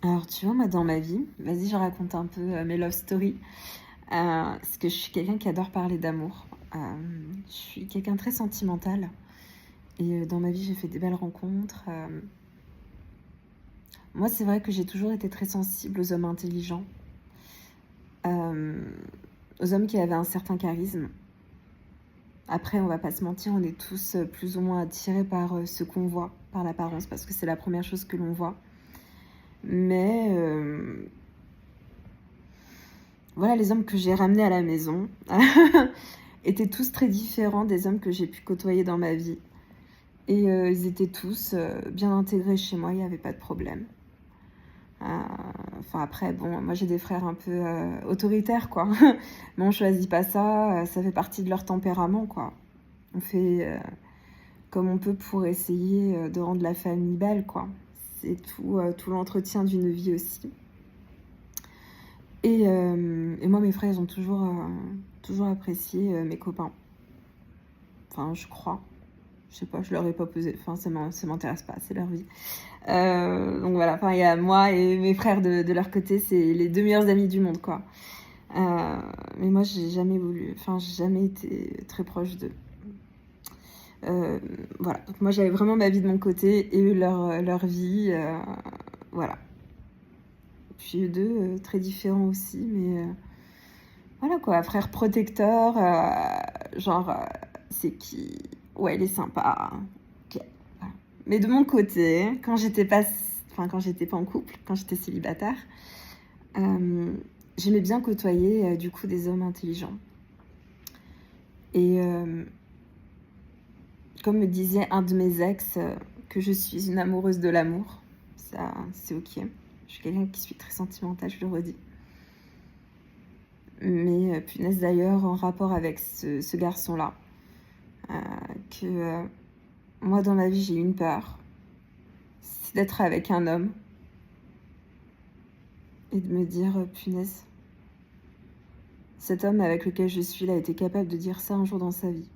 Alors, tu vois, moi, dans ma vie, vas-y, je raconte un peu mes love stories. Parce que je suis quelqu'un qui adore parler d'amour. Je suis quelqu'un de très sentimental. Et dans ma vie, j'ai fait des belles rencontres. Moi, c'est vrai que j'ai toujours été très sensible aux hommes intelligents, euh, aux hommes qui avaient un certain charisme. Après, on va pas se mentir, on est tous plus ou moins attirés par ce qu'on voit, par l'apparence, parce que c'est la première chose que l'on voit. Mais voilà, les hommes que j'ai ramenés à la maison étaient tous très différents des hommes que j'ai pu côtoyer dans ma vie. Et ils étaient tous bien intégrés chez moi, il n'y avait pas de problème. Enfin après, bon, moi j'ai des frères un peu autoritaires, quoi. Mais on choisit pas ça, ça fait partie de leur tempérament, quoi. On fait comme on peut pour essayer de rendre la famille belle, quoi. C'est tout l'entretien d'une vie aussi. Et moi, mes frères, ils ont toujours apprécié mes copains. Enfin, je crois. Je sais pas, je leur ai pas posé. Enfin, ça m'intéresse pas, c'est leur vie. Donc voilà, enfin, il y a moi et mes frères de leur côté, c'est les deux meilleurs amis du monde, quoi. Mais moi, j'ai jamais voulu. Enfin, j'ai jamais été très proche d'eux. Voilà. Donc moi, j'avais vraiment ma vie de mon côté et eux, leur vie. Voilà. Puis eux deux, très différents aussi, mais voilà quoi, frère protecteur, genre, c'est qui? Ouais, il est sympa. Ok, voilà. Mais de mon côté, quand j'étais pas en couple, quand j'étais célibataire, j'aimais bien côtoyer du coup des hommes intelligents. Et comme me disait un de mes ex, que je suis une amoureuse de l'amour, ça c'est ok. Je suis quelqu'un qui suis très sentimentale, je le redis. Mais punaise d'ailleurs, en rapport avec ce garçon-là, que moi dans ma vie j'ai eu une peur, c'est d'être avec un homme et de me dire punaise, cet homme avec lequel je suis, il a été capable de dire ça un jour dans sa vie.